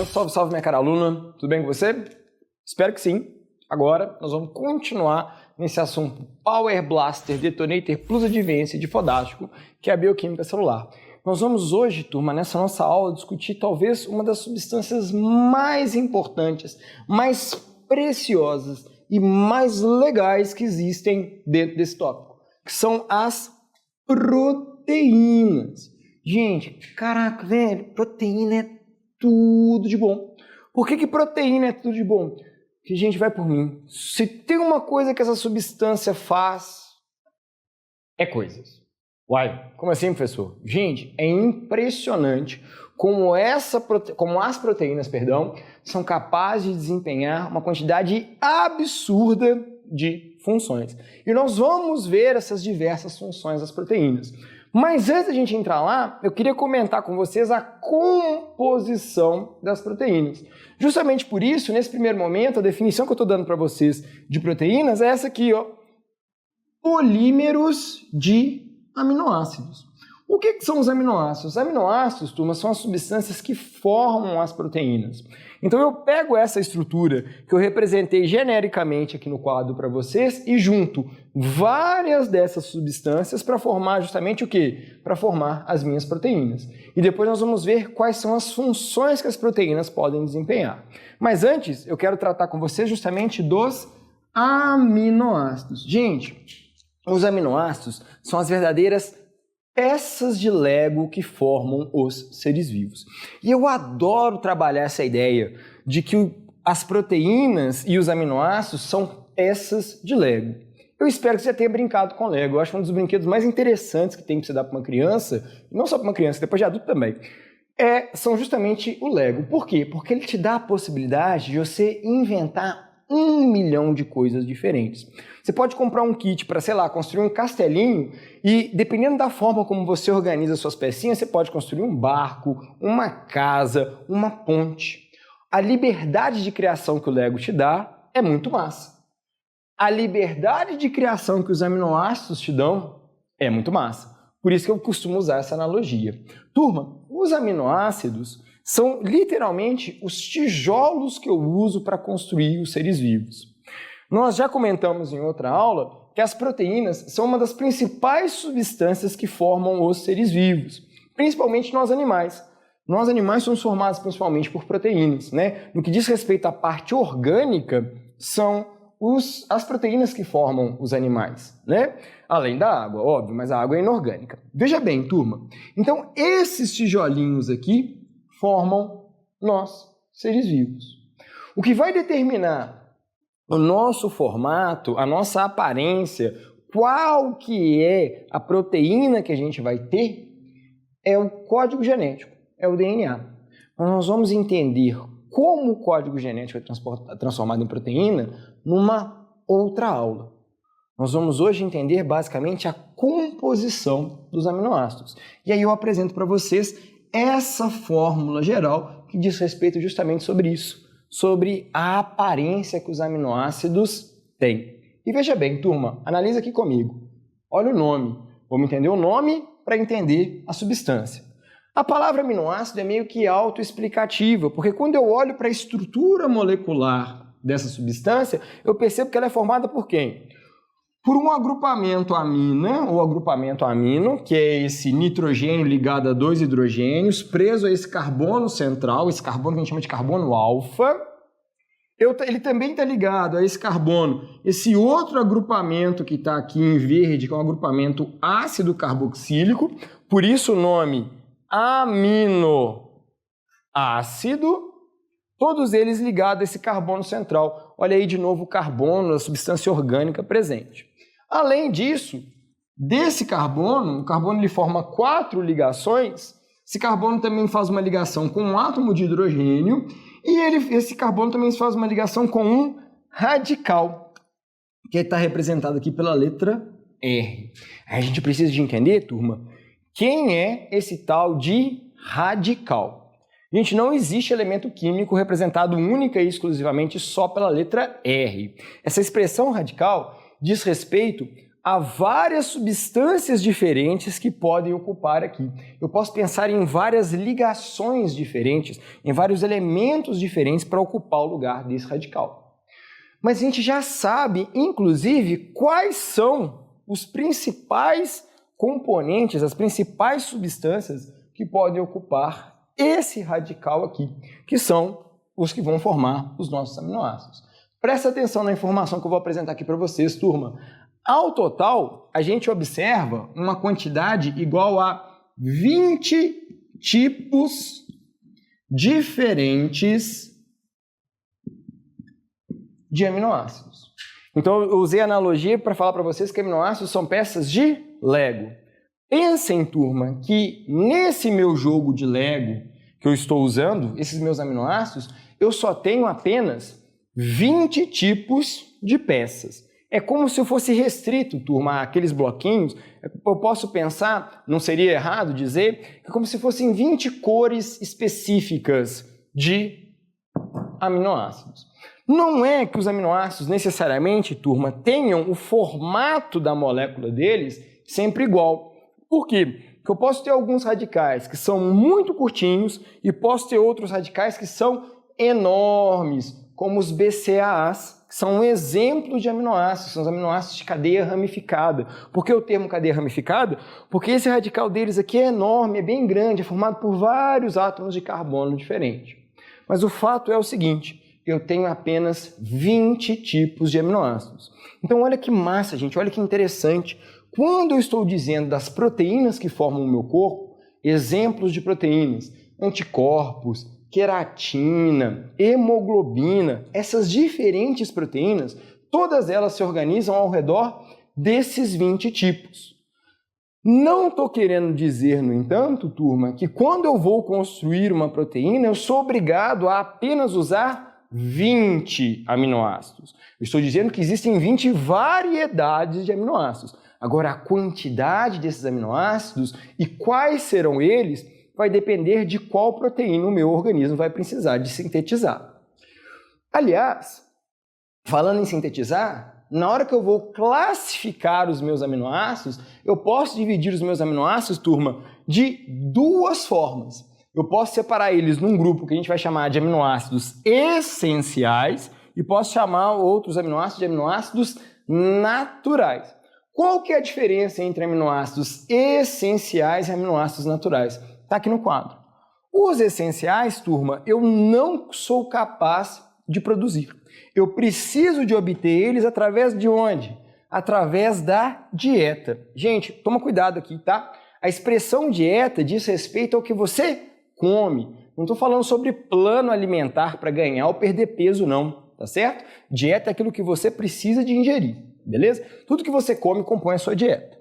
salve, salve minha cara aluna, tudo bem com você? Espero que sim. Agora nós vamos continuar nesse assunto Power Blaster Detonator Plus Advanced de Fodástico, que é a bioquímica celular. Nós vamos hoje, turma, nessa nossa aula, discutir talvez uma das substâncias mais importantes, mais preciosas e mais legais que existem dentro desse tópico, que são as proteínas. Gente, caraca, velho, proteína é tudo de bom. Por que proteína é tudo de bom? Que, gente, vai por mim. Se tem uma coisa que essa substância faz, é coisas. Uai, como assim, professor? Gente, é impressionante como as proteínas, são capazes de desempenhar uma quantidade absurda de funções. E nós vamos ver essas diversas funções das proteínas. Mas antes da gente entrar lá, eu queria comentar com vocês a composição das proteínas. Justamente por isso, nesse primeiro momento, a definição que eu estou dando para vocês de proteínas é essa aqui, ó. Polímeros de aminoácidos. O que são os aminoácidos? Os aminoácidos, turma, são as substâncias que formam as proteínas. Então eu pego essa estrutura que eu representei genericamente aqui no quadro para vocês e junto várias dessas substâncias para formar justamente o quê? Para formar as minhas proteínas. E depois nós vamos ver quais são as funções que as proteínas podem desempenhar. Mas antes, eu quero tratar com vocês justamente dos aminoácidos. Gente, os aminoácidos são as verdadeiras peças de Lego que formam os seres vivos. E eu adoro trabalhar essa ideia de que as proteínas e os aminoácidos são peças de Lego. Eu espero que você tenha brincado com Lego. Eu acho um dos brinquedos mais interessantes que tem para você dar para uma criança, não só para uma criança, depois de adulto também, são justamente o Lego. Por quê? Porque ele te dá a possibilidade de você inventar 1 milhão de coisas diferentes. Você pode comprar um kit para, sei lá, construir um castelinho e, dependendo da forma como você organiza suas pecinhas, você pode construir um barco, uma casa, uma ponte. A liberdade de criação que o Lego te dá é muito massa. A liberdade de criação que os aminoácidos te dão é muito massa. Por isso que eu costumo usar essa analogia. Turma, os aminoácidos são literalmente os tijolos que eu uso para construir os seres vivos. Nós já comentamos em outra aula que as proteínas são uma das principais substâncias que formam os seres vivos, principalmente nós animais. Nós animais somos formados principalmente por proteínas, né? No que diz respeito à parte orgânica, são as proteínas que formam os animais, né? Além da água, óbvio, mas a água é inorgânica. Veja bem, turma. Então, esses tijolinhos aqui formam nós, seres vivos. O que vai determinar o nosso formato, a nossa aparência, qual que é a proteína que a gente vai ter, é o código genético, é o DNA. Nós vamos entender como o código genético é transformado em proteína numa outra aula. Nós vamos hoje entender basicamente a composição dos aminoácidos. E aí eu apresento para vocês essa fórmula geral que diz respeito justamente sobre isso, sobre a aparência que os aminoácidos têm. E veja bem, turma, analisa aqui comigo. Olha o nome. Vamos entender o nome para entender a substância. A palavra aminoácido é meio que autoexplicativa, porque quando eu olho para a estrutura molecular dessa substância, eu percebo que ela é formada por quem? Por um agrupamento amina, ou agrupamento amino, que é esse nitrogênio ligado a 2 hidrogênios, preso a esse carbono central, esse carbono que a gente chama de carbono alfa. Ele também está ligado a esse carbono, esse outro agrupamento que está aqui em verde, que é um agrupamento ácido carboxílico, por isso o nome aminoácido, todos eles ligados a esse carbono central. Olha aí de novo o carbono, a substância orgânica presente. Além disso, desse carbono, o carbono ele forma 4 ligações. Esse carbono também faz uma ligação com um átomo de hidrogênio e esse carbono também faz uma ligação com um radical, que está representado aqui pela letra R. A gente precisa de entender, turma, quem é esse tal de radical. Gente, não existe elemento químico representado única e exclusivamente só pela letra R. Essa expressão radical diz respeito há várias substâncias diferentes que podem ocupar aqui. Eu posso pensar em várias ligações diferentes, em vários elementos diferentes para ocupar o lugar desse radical. Mas a gente já sabe, inclusive, quais são os principais componentes, as principais substâncias que podem ocupar esse radical aqui, que são os que vão formar os nossos aminoácidos. Presta atenção na informação que eu vou apresentar aqui para vocês, turma. Ao total, a gente observa uma quantidade igual a 20 tipos diferentes de aminoácidos. Então, eu usei a analogia para falar para vocês que aminoácidos são peças de Lego. Pensem, turma, que nesse meu jogo de Lego que eu estou usando, esses meus aminoácidos, eu só tenho apenas 20 tipos de peças. É como se eu fosse restrito, turma, àqueles bloquinhos. Eu posso pensar, não seria errado dizer, que é como se fossem 20 cores específicas de aminoácidos. Não é que os aminoácidos necessariamente, turma, tenham o formato da molécula deles sempre igual. Por quê? Porque eu posso ter alguns radicais que são muito curtinhos e posso ter outros radicais que são enormes, como os BCAAs, que são um exemplo de aminoácidos, são os aminoácidos de cadeia ramificada. Por que o termo cadeia ramificada? Porque esse radical deles aqui é enorme, é bem grande, é formado por vários átomos de carbono diferentes. Mas o fato é o seguinte, eu tenho apenas 20 tipos de aminoácidos. Então olha que massa, gente, olha que interessante. Quando eu estou dizendo das proteínas que formam o meu corpo, exemplos de proteínas, anticorpos, queratina, hemoglobina, essas diferentes proteínas, todas elas se organizam ao redor desses 20 tipos. Não estou querendo dizer, no entanto, turma, que quando eu vou construir uma proteína, eu sou obrigado a apenas usar 20 aminoácidos. Eu estou dizendo que existem 20 variedades de aminoácidos. Agora, a quantidade desses aminoácidos e quais serão eles vai depender de qual proteína o meu organismo vai precisar de sintetizar. Aliás, falando em sintetizar, na hora que eu vou classificar os meus aminoácidos, eu posso dividir os meus aminoácidos, turma, de duas formas. Eu posso separar eles num grupo que a gente vai chamar de aminoácidos essenciais e posso chamar outros aminoácidos de aminoácidos naturais. Qual que é a diferença entre aminoácidos essenciais e aminoácidos naturais? Está aqui no quadro. Os essenciais, turma, eu não sou capaz de produzir. Eu preciso de obter eles através de onde? Através da dieta. Gente, toma cuidado aqui, tá? A expressão dieta diz respeito ao que você come. Não estou falando sobre plano alimentar para ganhar ou perder peso, não, tá certo? Dieta é aquilo que você precisa de ingerir, beleza? Tudo que você come compõe a sua dieta.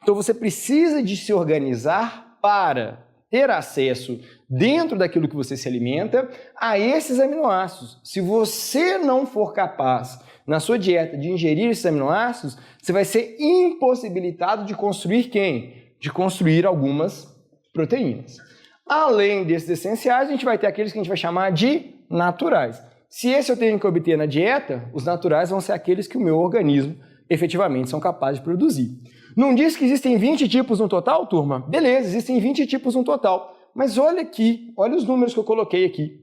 Então você precisa de se organizar para ter acesso, dentro daquilo que você se alimenta, a esses aminoácidos. Se você não for capaz, na sua dieta, de ingerir esses aminoácidos, você vai ser impossibilitado de construir quem? De construir algumas proteínas. Além desses essenciais, a gente vai ter aqueles que a gente vai chamar de naturais. Se esse eu tenho que obter na dieta, os naturais vão ser aqueles que o meu organismo efetivamente são capazes de produzir. Não diz que existem 20 tipos no total, turma? Beleza, existem 20 tipos no total. Mas olha aqui, olha os números que eu coloquei aqui.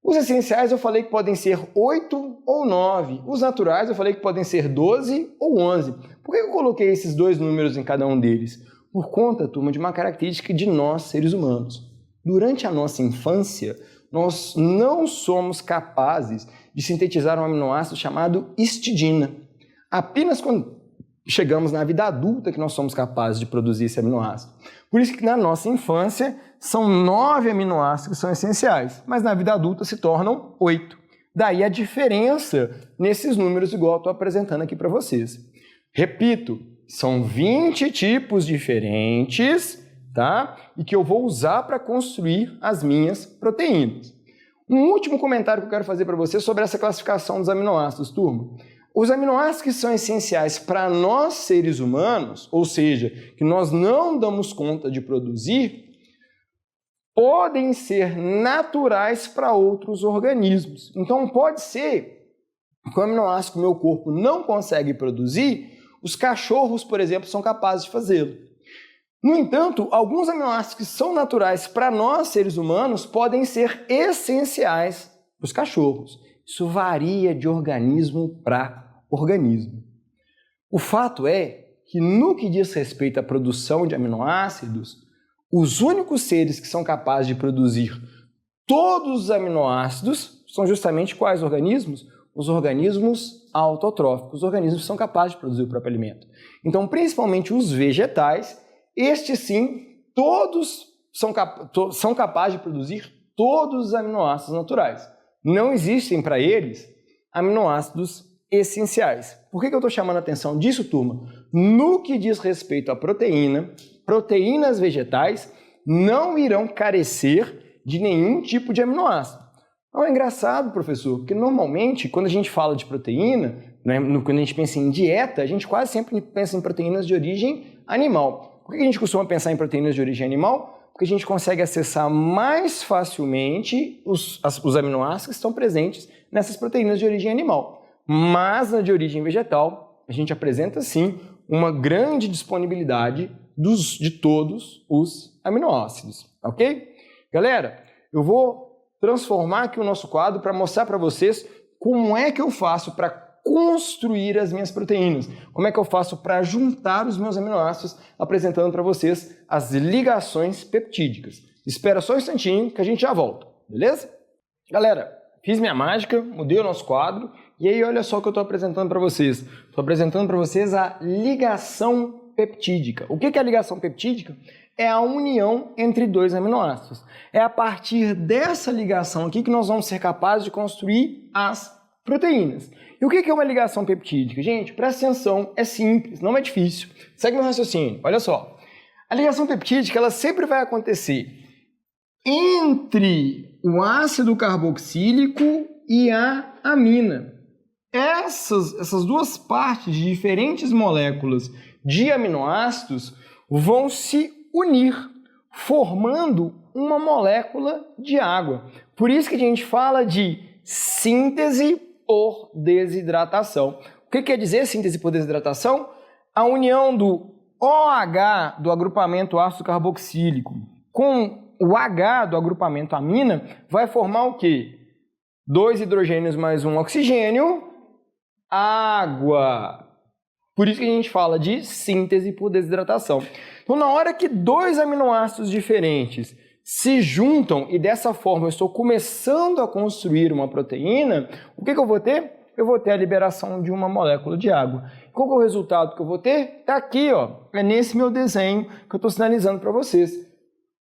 Os essenciais eu falei que podem ser 8 ou 9. Os naturais eu falei que podem ser 12 ou 11. Por que eu coloquei esses dois números em cada um deles? Por conta, turma, de uma característica de nós, seres humanos. Durante a nossa infância, nós não somos capazes de sintetizar um aminoácido chamado histidina. Apenas quando chegamos na vida adulta que nós somos capazes de produzir esse aminoácido. Por isso que na nossa infância são 9 aminoácidos que são essenciais, mas na vida adulta se tornam 8. Daí a diferença nesses números igual eu estou apresentando aqui para vocês. Repito, são 20 tipos diferentes, tá? E que eu vou usar para construir as minhas proteínas. Um último comentário que eu quero fazer para vocês sobre essa classificação dos aminoácidos, turma. Os aminoácidos que são essenciais para nós seres humanos, ou seja, que nós não damos conta de produzir, podem ser naturais para outros organismos. Então pode ser que o aminoácido que o meu corpo não consegue produzir, Os cachorros, por exemplo, são capazes de fazê-lo. No entanto, alguns aminoácidos que são naturais para nós, seres humanos, podem ser essenciais para os cachorros. Isso varia de organismo para organismo. O fato é que, no que diz respeito à produção de aminoácidos, os únicos seres que são capazes de produzir todos os aminoácidos são justamente quais organismos? Os organismos autotróficos, os organismos que são capazes de produzir o próprio alimento. Então, principalmente os vegetais, estes sim, todos são capazes de produzir todos os aminoácidos naturais. Não existem para eles aminoácidos essenciais. Por que eu estou chamando a atenção disso, turma? No que diz respeito à proteína, proteínas vegetais não irão carecer de nenhum tipo de aminoácido. Não é engraçado, professor, porque normalmente, quando a gente fala de proteína, né, quando a gente pensa em dieta, a gente quase sempre pensa em proteínas de origem animal. Por que a gente costuma pensar em proteínas de origem animal? Porque a gente consegue acessar mais facilmente os aminoácidos que estão presentes nessas proteínas de origem animal. Mas na de origem vegetal, a gente apresenta sim uma grande disponibilidade de todos os aminoácidos, ok? Galera, eu vou transformar aqui o nosso quadro para mostrar para vocês como é que eu faço para construir as minhas proteínas, como é que eu faço para juntar os meus aminoácidos, apresentando para vocês as ligações peptídicas. Espera só um instantinho que a gente já volta, beleza? Galera, fiz minha mágica, mudei o nosso quadro, e aí olha só o que eu estou apresentando para vocês. Estou apresentando para vocês a ligação peptídica. O que é a ligação peptídica? É a união entre dois aminoácidos. É a partir dessa ligação aqui que nós vamos ser capazes de construir as proteínas. E o que é uma ligação peptídica? Gente, presta atenção, é simples, não é difícil. Segue meu raciocínio, olha só. A ligação peptídica ela sempre vai acontecer entre o ácido carboxílico e a amina. Essas duas partes de diferentes moléculas de aminoácidos vão se unir, formando uma molécula de água. Por isso que a gente fala de síntese por desidratação. O que quer dizer síntese por desidratação? A união do OH do agrupamento ácido carboxílico com o H do agrupamento amina vai formar o quê? 2 hidrogênios mais 1 oxigênio, água. Por isso que a gente fala de síntese por desidratação. Então, na hora que dois aminoácidos diferentes se juntam e dessa forma eu estou começando a construir uma proteína, o que eu vou ter? Eu vou ter a liberação de uma molécula de água. Qual é o resultado que eu vou ter? Está aqui, ó. É nesse meu desenho que eu estou sinalizando para vocês.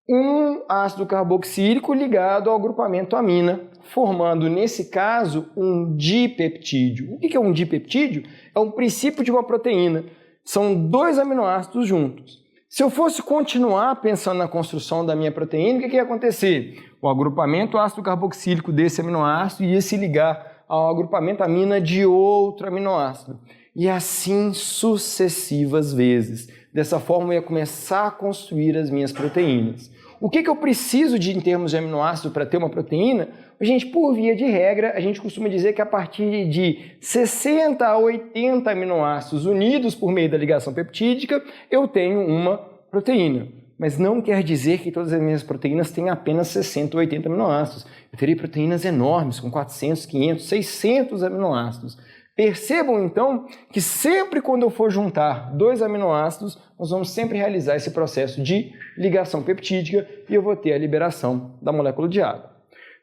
Um ácido carboxílico ligado ao agrupamento amina, formando, nesse caso, um dipeptídeo. O que é um dipeptídeo? É um princípio de uma proteína. São dois aminoácidos juntos. Se eu fosse continuar pensando na construção da minha proteína, o que ia acontecer? O agrupamento ácido carboxílico desse aminoácido ia se ligar ao agrupamento amina de outro aminoácido. E assim sucessivas vezes. Dessa forma, eu ia começar a construir as minhas proteínas. O que eu preciso em termos de aminoácido para ter uma proteína? Gente, por via de regra, a gente costuma dizer que a partir de 60 a 80 aminoácidos unidos por meio da ligação peptídica, eu tenho uma proteína. Mas não quer dizer que todas as minhas proteínas têm apenas 60 ou 80 aminoácidos. Eu terei proteínas enormes, com 400, 500, 600 aminoácidos. Percebam, então, que sempre quando eu for juntar dois aminoácidos, nós vamos sempre realizar esse processo de ligação peptídica e eu vou ter a liberação da molécula de água.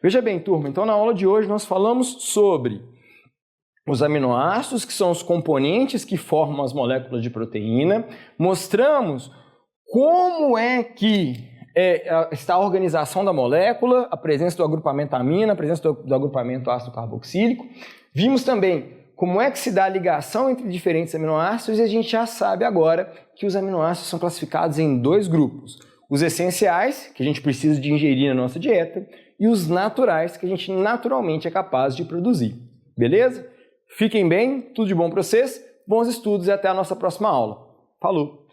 Veja bem, turma, então na aula de hoje nós falamos sobre os aminoácidos, que são os componentes que formam as moléculas de proteína, mostramos como é que está a organização da molécula, a presença do agrupamento amina, a presença do agrupamento ácido carboxílico. Vimos também como é que se dá a ligação entre diferentes aminoácidos e a gente já sabe agora que os aminoácidos são classificados em dois grupos. Os essenciais, que a gente precisa de ingerir na nossa dieta, e os naturais, que a gente naturalmente é capaz de produzir. Beleza? Fiquem bem, tudo de bom para vocês, bons estudos e até a nossa próxima aula. Falou!